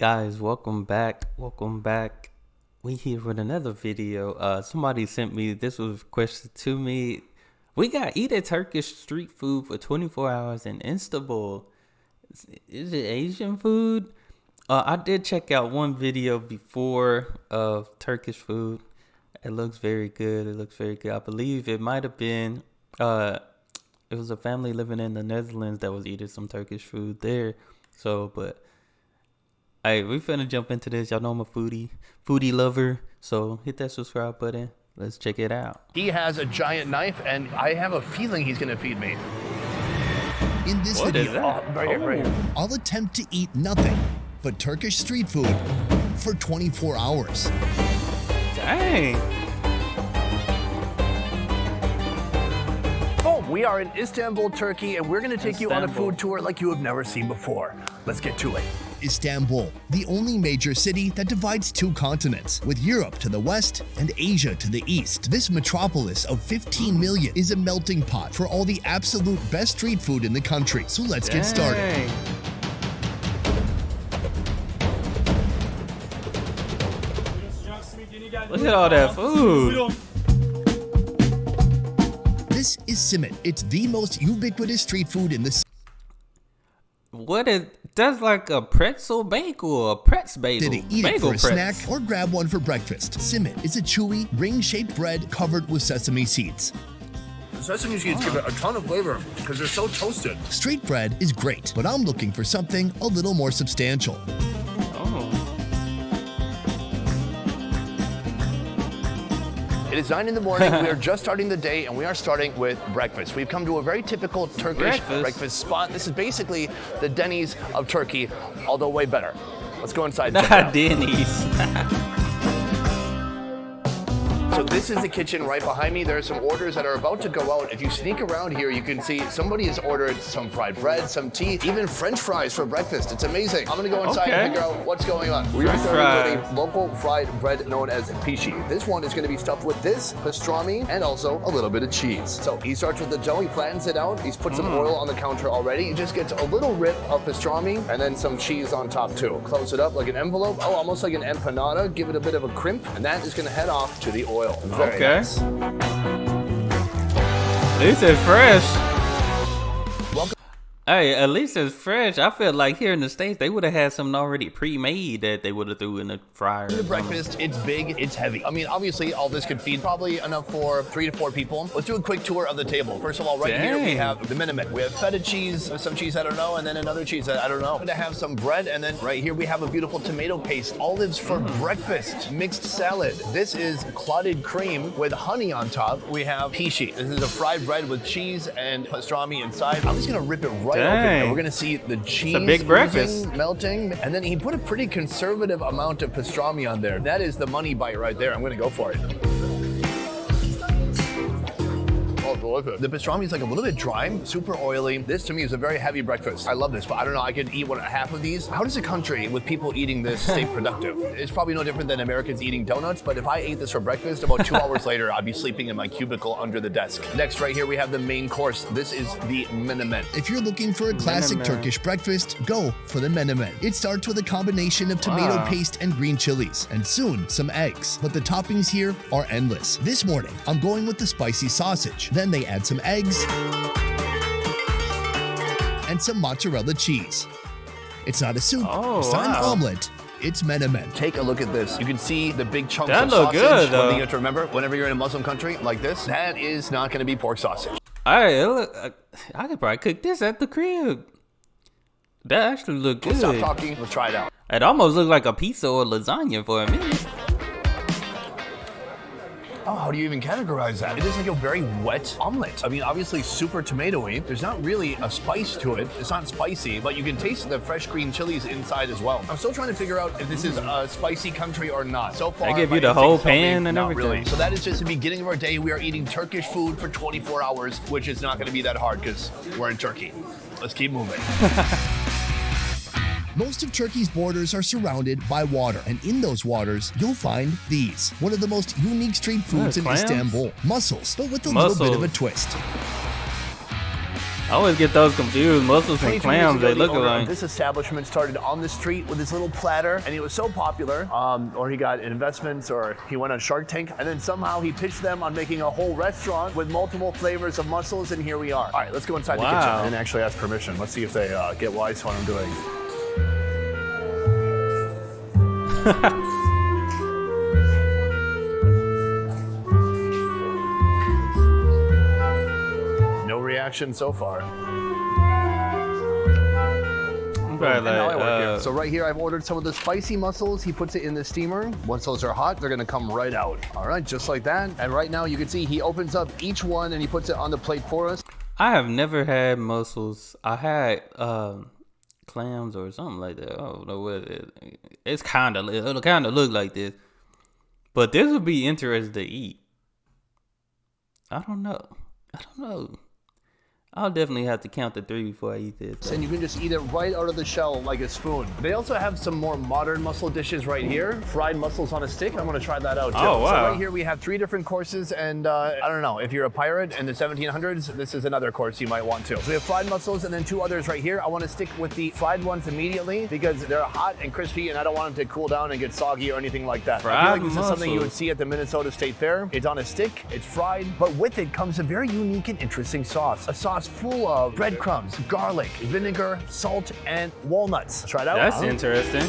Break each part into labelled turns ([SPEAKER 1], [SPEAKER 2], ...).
[SPEAKER 1] Guys, welcome back. We here with another video. Somebody sent me, this was requested to me. We got eat at Turkish street food for 24 hours in Istanbul. Is it Asian food? I did check out one video before of Turkish food. It looks very good. I believe it might have been, it was a family living in the Netherlands that was eating some Turkish food there. So, but hey, we finna jump into this. Y'all know I'm a foodie lover. So hit that subscribe button. Let's check it out.
[SPEAKER 2] He has a giant knife, and I have a feeling he's gonna feed me.
[SPEAKER 3] In this
[SPEAKER 1] What
[SPEAKER 3] video,
[SPEAKER 1] is that?
[SPEAKER 2] Right here.
[SPEAKER 3] I'll attempt to eat nothing but Turkish street food for 24 hours.
[SPEAKER 1] Dang.
[SPEAKER 2] Oh, we are in Istanbul, Turkey, and we're gonna take you on a
[SPEAKER 1] Istanbul.
[SPEAKER 2] food tour like you have never seen before. Let's get to it.
[SPEAKER 3] Istanbul, the only major city that divides two continents, with Europe to the west and Asia to the east. This metropolis of 15 million is a melting pot for all the absolute best street food in the country. So let's get started.
[SPEAKER 1] Dang. Look at all that food.
[SPEAKER 3] This is simit. It's the most ubiquitous street food in the city.
[SPEAKER 1] What is, that's like a pretzel bagel or a pretz bagel.
[SPEAKER 3] Eat it for a
[SPEAKER 1] pretz.
[SPEAKER 3] snack or grab one for breakfast. Simit is a chewy, ring-shaped bread covered with sesame seeds.
[SPEAKER 2] Sesame seeds give it a ton of flavor because they're so toasted.
[SPEAKER 3] Street bread is great, but I'm looking for something a little more substantial.
[SPEAKER 1] Oh.
[SPEAKER 2] It is 9 in the morning. We are just starting the day, and we are starting with breakfast. We've come to a very typical Turkish breakfast spot. This is basically the Denny's of Turkey, although way better. Let's go inside and check it out.
[SPEAKER 1] Denny's.
[SPEAKER 2] So this is the kitchen right behind me. There are some orders that are about to go out. If you sneak around here, you can see somebody has ordered some fried bread, some tea, even French fries for breakfast. It's amazing. I'm gonna go inside and figure out what's going on. We are starting with a local fried bread known as pishi. This one is gonna be stuffed with this, pastrami, and also a little bit of cheese. So he starts with the dough, he flattens it out, he's put some oil on the counter already. He just gets a little rip of pastrami and then some cheese on top too. Close it up like an envelope, almost like an empanada. Give it a bit of a crimp, and that is gonna head off to the oil. Very nice.
[SPEAKER 1] At least it's fresh.
[SPEAKER 2] Welcome.
[SPEAKER 1] Hey, at least it's fresh. I feel like here in the States, they would have had something already pre-made that they would have threw in the fryer.
[SPEAKER 2] The breakfast, it's big, it's heavy. I mean, obviously, all this could feed probably enough for 3 to 4 people. Let's do a quick tour of the table. First of all, right here we have the minimum. We have feta cheese, some cheese I don't know, and then another cheese that I don't know. I'm gonna have some bread, and then right here we have a beautiful tomato paste. Olives for breakfast, mixed salad. This is clotted cream with honey on top. We have pishi. This is a fried bread with cheese and pastrami inside. I'm just gonna rip it right open. And we're gonna see the cheese
[SPEAKER 1] big breakfast.
[SPEAKER 2] melting, and then he put a pretty conservative amount of pastrami on there. That is the money bite right there. I'm gonna go for it. Oh, delicious. The pastrami is like a little bit dry, super oily. This to me is a very heavy breakfast. I love this, but I don't know, I could eat half of these. How does a country with people eating this stay productive? It's probably no different than Americans eating donuts, but if I ate this for breakfast, about 2 hours later, I'd be sleeping in my cubicle under the desk. Next, right here, we have the main course. This is the menemen.
[SPEAKER 3] If you're looking for a classic
[SPEAKER 1] Menemen.
[SPEAKER 3] Turkish breakfast, go for the menemen. It starts with a combination of tomato paste and green chilies, and soon some eggs. But the toppings here are endless. This morning, I'm going with the spicy sausage. Then they add some eggs and some mozzarella cheese. It's not a soup, it's not an omelet, it's menemen.
[SPEAKER 2] Take a look at this. You can see the big chunks
[SPEAKER 1] That
[SPEAKER 2] of
[SPEAKER 1] look
[SPEAKER 2] sausage.
[SPEAKER 1] good,
[SPEAKER 2] One
[SPEAKER 1] though.
[SPEAKER 2] thing you have to remember, whenever you're in a Muslim country like this, that is not gonna be pork sausage.
[SPEAKER 1] Hey, I could probably cook this at the crib. That actually look good.
[SPEAKER 2] Stop talking, let's try it out.
[SPEAKER 1] It almost looked like a pizza or lasagna for a minute.
[SPEAKER 2] Oh, how do you even categorize that? It is like a very wet omelet. I mean, obviously super tomatoey. There's not really a spice to it. It's not spicy, but you can taste the fresh green chilies inside as well. I'm still trying to figure out if this is a spicy country or not. So far,
[SPEAKER 1] They give
[SPEAKER 2] my
[SPEAKER 1] you the
[SPEAKER 2] instincts
[SPEAKER 1] whole
[SPEAKER 2] tell me
[SPEAKER 1] pan and
[SPEAKER 2] not
[SPEAKER 1] everything.
[SPEAKER 2] really. So that is just the beginning of our day. We are eating Turkish food for 24 hours, which is not gonna be that hard because we're in Turkey. Let's keep moving.
[SPEAKER 3] Most of Turkey's borders are surrounded by water, and in those waters, you'll find these. One of the most unique street foods in
[SPEAKER 1] clams?
[SPEAKER 3] Istanbul, mussels, but with a little bit of a
[SPEAKER 1] Mussels.
[SPEAKER 3] twist.
[SPEAKER 1] I always get those confused. Mussels and
[SPEAKER 2] 22 years
[SPEAKER 1] clams,
[SPEAKER 2] ago,
[SPEAKER 1] they
[SPEAKER 2] the
[SPEAKER 1] look
[SPEAKER 2] owner of
[SPEAKER 1] alike.
[SPEAKER 2] This establishment started on the street with this little platter, and he was so popular, or he got investments, or he went on Shark Tank, and then somehow he pitched them on making a whole restaurant with multiple flavors of mussels, and here we are. All right, let's go inside the kitchen. I didn't actually ask permission. Let's see if they get wise to what I'm doing. No reaction so far. So right here, I've ordered some of the spicy mussels. He puts it in the steamer. Once those are hot, they're gonna come right out. All right, just like that. And right now, you can see he opens up each one and he puts it on the plate for us.
[SPEAKER 1] I have never had mussels. I had clams or something like that. I don't know what it is. It'll kind of look like this. But this would be interesting to eat. I don't know. I'll definitely have to count to 3 before I eat this.
[SPEAKER 2] And you can just eat it right out of the shell like a spoon. They also have some more modern mussel dishes right here. Fried mussels on a stick. I'm gonna try that out too.
[SPEAKER 1] Oh, wow.
[SPEAKER 2] So right here we have 3 different courses, and I don't know, if you're a pirate in the 1700s, this is another course you might want to. So we have fried mussels and then 2 others right here. I wanna stick with the fried ones immediately because they're hot and crispy, and I don't want them to cool down and get soggy or anything like that. I feel like this is something you would see at the Minnesota State Fair. It's on a stick, it's fried, but with it comes a very unique and interesting sauce. A sauce full of breadcrumbs, garlic, vinegar, salt, and walnuts. Try it out.
[SPEAKER 1] That's interesting.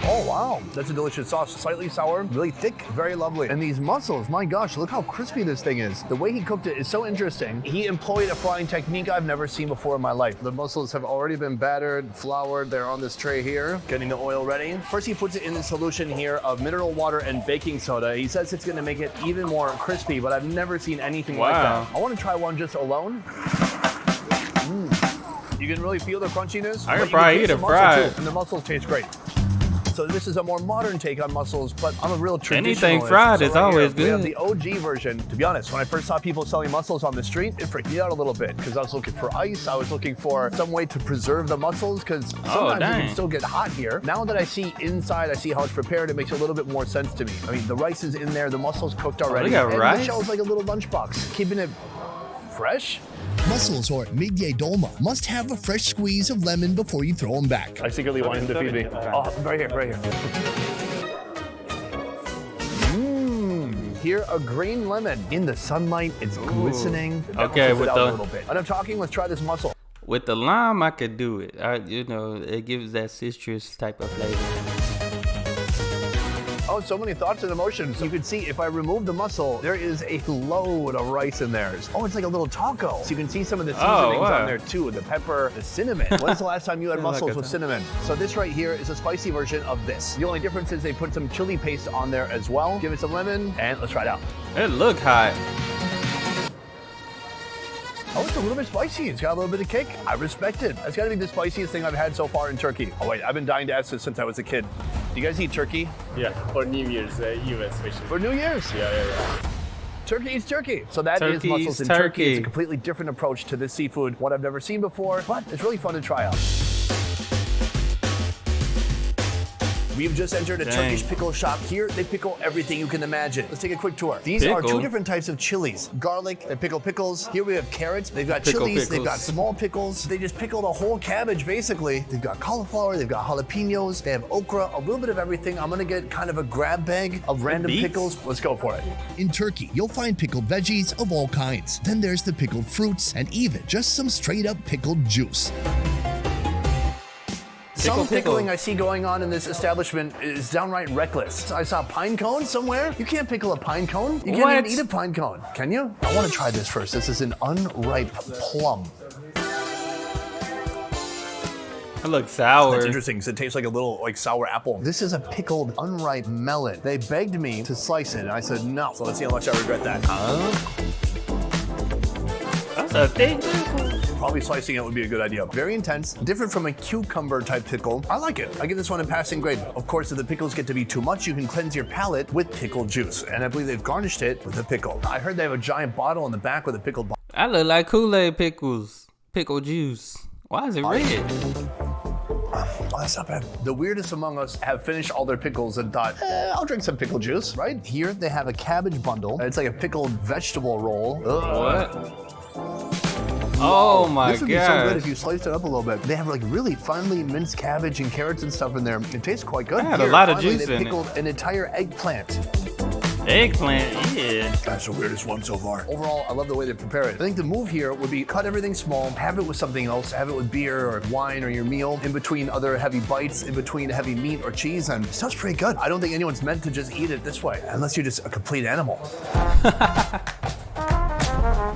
[SPEAKER 2] Oh, wow. That's a delicious sauce. Slightly sour, really thick, very lovely. And these mussels, my gosh, look how crispy this thing is. The way he cooked it is so interesting. He employed a frying technique I've never seen before in my life. The mussels have already been battered, floured. They're on this tray here, getting the oil ready. First, he puts it in the solution here of mineral water and baking soda. He says it's going to make it even more crispy, but I've never seen anything like that. I want to try one just alone. You can really feel the crunchiness.
[SPEAKER 1] I could probably eat it fried.
[SPEAKER 2] And the mussels taste great. So this is a more modern take on mussels, but I'm a real traditionalist.
[SPEAKER 1] Anything fried is always good.
[SPEAKER 2] We have the OG version. To be honest, when I first saw people selling mussels on the street, it freaked me out a little bit because I was looking for ice. I was looking for some way to preserve the mussels because sometimes it can still get hot here. Now that I see inside, I see how it's prepared, it makes a little bit more sense to me. I mean, the rice is in there, the mussels cooked already.
[SPEAKER 1] got
[SPEAKER 2] and
[SPEAKER 1] rice?
[SPEAKER 2] the shell's like a little lunchbox, keeping it fresh.
[SPEAKER 3] Mussels, or midye dolma, must have a fresh squeeze of lemon before you throw them back.
[SPEAKER 2] I secretly want him to feed me. Oh, right here. Here, a green lemon. In the sunlight, it's glistening.
[SPEAKER 1] Okay, with
[SPEAKER 2] a little bit. Enough talking, let's try this mussel.
[SPEAKER 1] With the lime, I could do it. It gives that citrus type of flavor.
[SPEAKER 2] Oh, so many thoughts and emotions. You can see if I remove the mussel, there is a load of rice in there. Oh, it's like a little taco. So you can see some of the seasonings on there too. The pepper, the cinnamon. When's the last time you had mussels with cinnamon? So this right here is a spicy version of this. The only difference is they put some chili paste on there as well. Give it some lemon, and let's try it out.
[SPEAKER 1] It look hot.
[SPEAKER 2] Oh, it's a little bit spicy. It's got a little bit of kick. I respect it. That's got to be the spiciest thing I've had so far in Turkey. Oh, wait, I've been dying to ask this since I was a kid. Do you guys eat turkey?
[SPEAKER 4] Yeah, for New Year's, US especially.
[SPEAKER 2] For New Year's?
[SPEAKER 4] Yeah.
[SPEAKER 2] Turkey eats turkey. So that is
[SPEAKER 1] Turkey
[SPEAKER 2] mussels in Turkey. It's a completely different approach to this seafood, one I've never seen before, but it's really fun to try out. We've just entered a Turkish pickle shop here. They pickle everything you can imagine. Let's take a quick tour. These are 2 different types of chilies. Garlic, they pickle pickles. Here we have carrots. They've got chilies. They've got small pickles. They just pickled a whole cabbage, basically. They've got cauliflower. They've got jalapenos. They have okra, a little bit of everything. I'm gonna get kind of a grab bag of random pickles. Let's go for it.
[SPEAKER 3] In Turkey, you'll find pickled veggies of all kinds. Then there's the pickled fruits and even just some straight up pickled juice.
[SPEAKER 2] Some pickling I see going on in this establishment is downright reckless. I saw pine cone somewhere. You can't pickle a pine cone. You can't even eat a pine cone, can you? I want to try this first. This is an unripe plum.
[SPEAKER 1] It looks sour.
[SPEAKER 2] That's interesting because it tastes like a little sour apple. This is a pickled unripe melon. They begged me to slice it and I said no. So let's see how much I regret that.
[SPEAKER 1] That's a thing.
[SPEAKER 2] Probably slicing it would be a good idea. Very intense, different from a cucumber type pickle. I like it. I give this one a passing grade. Of course, if the pickles get to be too much, you can cleanse your palate with pickle juice. And I believe they've garnished it with a pickle. I heard they have a giant bottle in the back with a pickled bottle.
[SPEAKER 1] I look like Kool-Aid pickles. Pickle juice. Why is it red?
[SPEAKER 2] Oh, that's not bad. The weirdest among us have finished all their pickles and thought, I'll drink some pickle juice, right? Here, they have a cabbage bundle. It's like a pickled vegetable roll.
[SPEAKER 1] What? Oh my
[SPEAKER 2] This would be so good
[SPEAKER 1] gosh.
[SPEAKER 2] if you sliced it up a little bit. They have like really finely minced cabbage and carrots and stuff in there. It tastes quite good.
[SPEAKER 1] I had a lot of
[SPEAKER 2] Finally,
[SPEAKER 1] juice
[SPEAKER 2] they
[SPEAKER 1] in it.
[SPEAKER 2] pickled an entire eggplant.
[SPEAKER 1] Eggplant, yeah.
[SPEAKER 2] That's the weirdest one so far. Overall, I love the way they prepare it. I think the move here would be cut everything small, have it with something else, have it with beer or wine or your meal, in between other heavy bites, in between heavy meat or cheese, and it sounds pretty good. I don't think anyone's meant to just eat it this way, unless you're just a complete animal.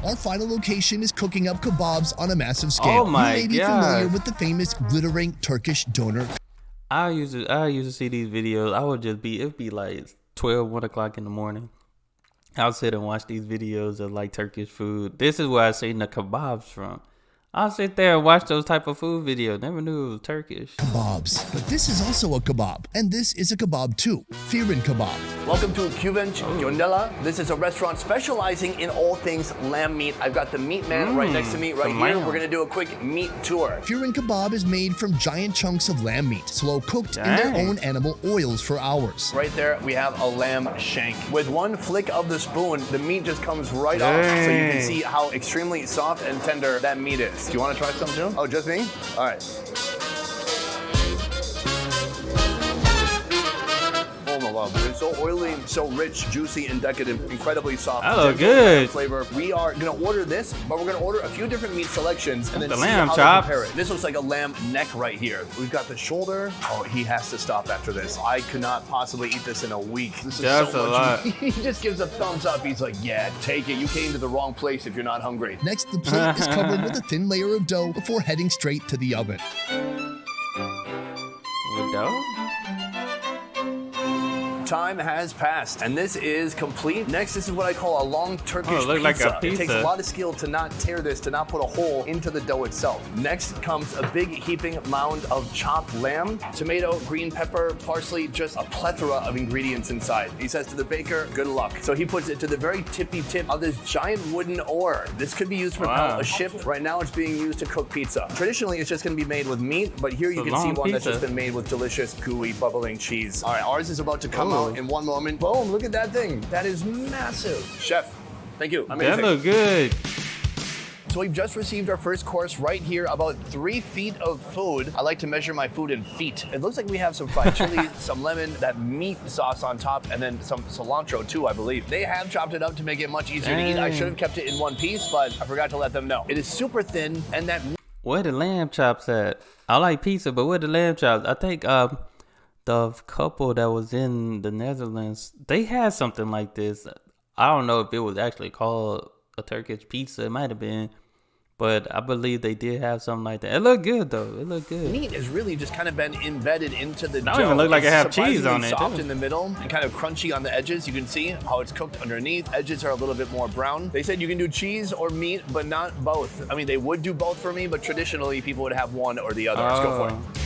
[SPEAKER 3] Our final location is cooking up kebabs on a massive scale.
[SPEAKER 1] Oh my
[SPEAKER 3] you may be
[SPEAKER 1] God.
[SPEAKER 3] familiar with the famous glittering Turkish doner
[SPEAKER 1] I used to see these videos. It'd be like 12, 1 o'clock in the morning. I'll sit and watch these videos of like Turkish food. This is where I seen the kebabs from. I'll sit there and watch those type of food videos. Never knew it was Turkish.
[SPEAKER 3] kebabs. But this is also a kebab, and this is a kebab too. Firin kebab.
[SPEAKER 2] Welcome to Kuvenç Göndela. This is a restaurant specializing in all things lamb meat. I've got the meat man right next to me right
[SPEAKER 1] some
[SPEAKER 2] here.
[SPEAKER 1] lamb.
[SPEAKER 2] We're gonna do a quick meat tour.
[SPEAKER 3] Firin kebab is made from giant chunks of lamb meat, slow cooked in their
[SPEAKER 1] Dang.
[SPEAKER 3] own animal oils for hours.
[SPEAKER 2] Right there, we have a lamb shank. With one flick of the spoon, the meat just comes right off, so you can
[SPEAKER 1] Dang.
[SPEAKER 2] see how extremely soft and tender that meat is. Do you want to try some too? Oh, just me? All right. Oh my God, it's so oily, so rich, juicy, and decadent, incredibly soft.
[SPEAKER 1] That look
[SPEAKER 2] gentle
[SPEAKER 1] good.
[SPEAKER 2] Flavor. We are gonna order this, but we're gonna order a few different meat selections and then
[SPEAKER 1] The
[SPEAKER 2] see
[SPEAKER 1] lamb
[SPEAKER 2] how
[SPEAKER 1] chops.
[SPEAKER 2] they prepare it. This looks like a lamb neck right here. We've got the shoulder. Oh, he has to stop after this. I could not possibly eat this in a week. This is
[SPEAKER 1] That's
[SPEAKER 2] so
[SPEAKER 1] a
[SPEAKER 2] much
[SPEAKER 1] lot.
[SPEAKER 2] meat. He just gives a thumbs up. He's like, yeah, take it. You came to the wrong place if you're not hungry.
[SPEAKER 3] Next, the plate is covered with a thin layer of dough before heading straight to the oven.
[SPEAKER 1] With dough?
[SPEAKER 2] Time has passed, and this is complete. Next, this is what I call a long Turkish
[SPEAKER 1] Oh, it looked like a
[SPEAKER 2] It takes a
[SPEAKER 1] pizza.
[SPEAKER 2] lot of skill to not tear this, to not put a hole into the dough itself. Next comes a big heaping mound of chopped lamb, tomato, green pepper, parsley, just a plethora of ingredients inside. He says to the baker, good luck. So he puts it to the very tippy tip of this giant wooden oar. This could be used to propel
[SPEAKER 1] Wow.
[SPEAKER 2] a ship. Right now, it's being used to cook pizza. Traditionally, it's just going to be made with meat, but here you
[SPEAKER 1] It's a
[SPEAKER 2] can see
[SPEAKER 1] long
[SPEAKER 2] one that's
[SPEAKER 1] pizza.
[SPEAKER 2] just been made with delicious, gooey, bubbling cheese. All right, ours is about to come
[SPEAKER 1] Ooh.
[SPEAKER 2] out in one moment. Boom, look at that thing. That is massive. Chef, thank you. Amazing.
[SPEAKER 1] That look good.
[SPEAKER 2] So we've just received our first course right here, about 3 feet of food. I like to measure my food in feet. It looks like we have some fried chili, some lemon, that meat sauce on top, and then some cilantro too, I believe. They have chopped it up to make it much easier to eat. I
[SPEAKER 1] Dang.
[SPEAKER 2] should have kept it in one piece, but I forgot to let them know. It is super thin, and that
[SPEAKER 1] Where the lamb chops at? I like pizza, but where the lamb chops? I think the couple that was in the Netherlands, they had something like this. I don't know if it was actually called a Turkish pizza. It might have been. But I believe they did have something like that. It looked good though. It looked good.
[SPEAKER 2] meat has really just kind of been embedded into the dough.
[SPEAKER 1] Don't even look like
[SPEAKER 2] It's
[SPEAKER 1] it have cheese on
[SPEAKER 2] surprisingly
[SPEAKER 1] it,
[SPEAKER 2] soft
[SPEAKER 1] too.
[SPEAKER 2] in the middle and kind of crunchy on the edges. You can see how it's cooked underneath. Edges are a little bit more brown. They said you can do cheese or meat, but not both. I mean, they would do both for me, but traditionally people would have one or the other. Let's go for it.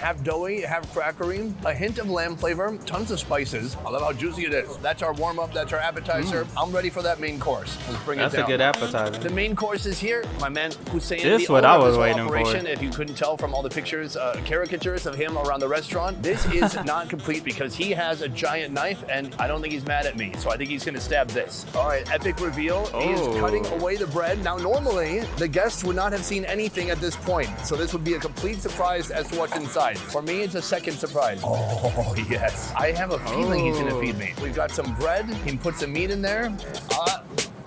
[SPEAKER 2] Half doughy, half crackery, a hint of lamb flavor, tons of spices. I love how juicy it is. That's our warm-up, that's our appetizer. I'm ready for that main course. Let's bring
[SPEAKER 1] That's
[SPEAKER 2] it down.
[SPEAKER 1] a good appetizer.
[SPEAKER 2] The main course is here. My man Hussein,
[SPEAKER 1] This
[SPEAKER 2] the
[SPEAKER 1] what
[SPEAKER 2] owner
[SPEAKER 1] I
[SPEAKER 2] of
[SPEAKER 1] was
[SPEAKER 2] this whole
[SPEAKER 1] waiting for.
[SPEAKER 2] operation. If you couldn't tell from all the pictures, caricatures of him around the restaurant, this is not complete because he has a giant knife and I don't think he's mad at me. So I think he's gonna stab this. All right, epic reveal. He is
[SPEAKER 1] Oh.
[SPEAKER 2] cutting away the bread. Now, normally, the guests would not have seen anything at this point. So this would be a complete surprise as to what's inside. For me, it's a second surprise. Oh, yes. I have a feeling he's gonna feed me. We've got some bread. He can put some meat in there.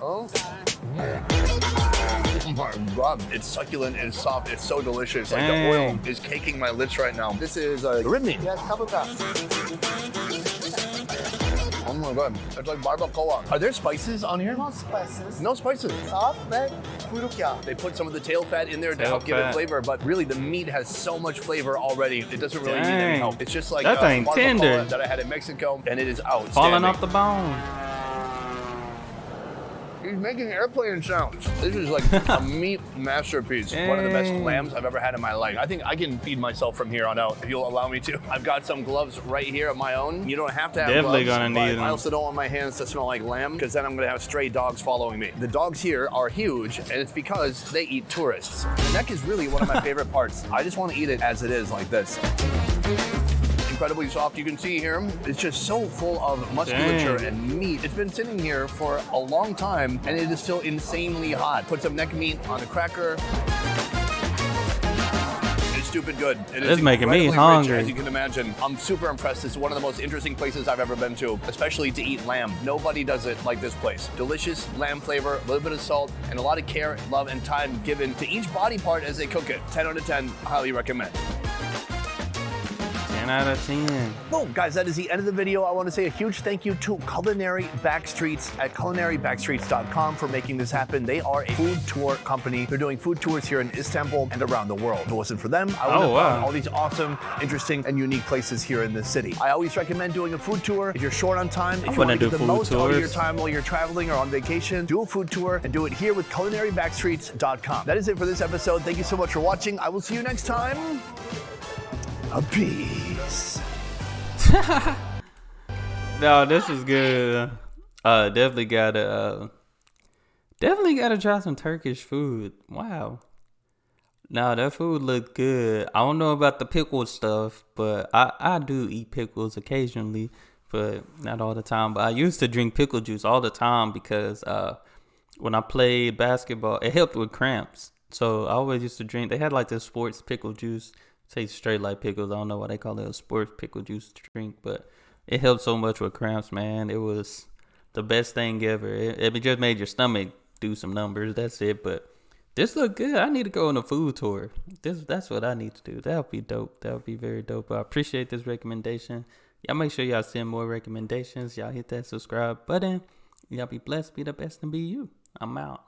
[SPEAKER 2] Oh my God, it's succulent, it's soft, it's so delicious. Like the oil
[SPEAKER 1] Dang.
[SPEAKER 2] is caking my lips right now. This is rib meat.
[SPEAKER 5] Yes, kebabs.
[SPEAKER 2] Oh my God, it's like barbacoa. Are there spices on here?
[SPEAKER 5] No spices.
[SPEAKER 2] No spices.
[SPEAKER 5] Salt ve kuyruk yağı.
[SPEAKER 2] They put some of the tail fat in there to
[SPEAKER 1] Tail
[SPEAKER 2] help give it
[SPEAKER 1] fat.
[SPEAKER 2] flavor, but really the meat has so much flavor already. It doesn't really need any
[SPEAKER 1] Dang.
[SPEAKER 2] help. It's just like
[SPEAKER 1] That thing
[SPEAKER 2] barbacoa
[SPEAKER 1] tender.
[SPEAKER 2] that I had in Mexico, and it is outstanding.
[SPEAKER 1] Falling off the bone.
[SPEAKER 2] He's making airplane sounds. This is like a meat masterpiece. One of the best
[SPEAKER 1] Dang.
[SPEAKER 2] lambs I've ever had in my life. I think I can feed myself from here on out if you'll allow me to. I've got some gloves right here of my own. You don't have to have
[SPEAKER 1] Definitely
[SPEAKER 2] gloves,
[SPEAKER 1] gonna
[SPEAKER 2] but
[SPEAKER 1] need them.
[SPEAKER 2] I also don't want my hands to smell like lamb because then I'm gonna have stray dogs following me. The dogs here are huge and it's because they eat tourists. The neck is really one of my favorite parts. I just want to eat it as it is like this. incredibly soft. You can see here, it's just so full of musculature and meat. It's been sitting here for a long time, and it is still insanely hot. Put some neck meat on a cracker. It's stupid good. It is
[SPEAKER 1] making me
[SPEAKER 2] incredibly
[SPEAKER 1] hungry.
[SPEAKER 2] rich, as you can imagine. I'm super impressed. This is one of the most interesting places I've ever been to, especially to eat lamb. Nobody does it like this place. Delicious lamb flavor, a little bit of salt, and a lot of care, love, and time given to each body part as they cook it. 10 out of 10, highly recommend.
[SPEAKER 1] 10 out of 10.
[SPEAKER 2] Boom, guys, that is the end of the video. I want to say a huge thank you to Culinary Backstreets at culinarybackstreets.com for making this happen. They are a food tour company. They're doing food tours here in Istanbul and around the world. If it wasn't for them, I would have found all these awesome, interesting, and unique places here in this city. I always recommend doing a food tour. If you're short on time, if you want to get the most out of your time while you're traveling or on vacation, do a food tour and do it here with culinarybackstreets.com. That is it for this episode. Thank you so much for watching. I will see you next time. A peace.
[SPEAKER 1] No, this was good. Definitely gotta try some Turkish food. Wow. No, that food looked good. I don't know about the pickle stuff, but I do eat pickles occasionally, but not all the time. But I used to drink pickle juice all the time because when I played basketball, it helped with cramps. So I always used to drink. They had like this sports pickle juice. Tastes straight like pickles. I don't know why they call it a sports pickle juice drink, but it helped so much with cramps, man. It was the best thing ever. It just made your stomach do some numbers. That's it. But this looked good. I need to go on a food tour. That's what I need to do. That would be dope. That would be very dope. I appreciate this recommendation. Y'all make sure y'all send more recommendations. Y'all hit that subscribe button. Y'all be blessed, be the best, and be you. I'm out.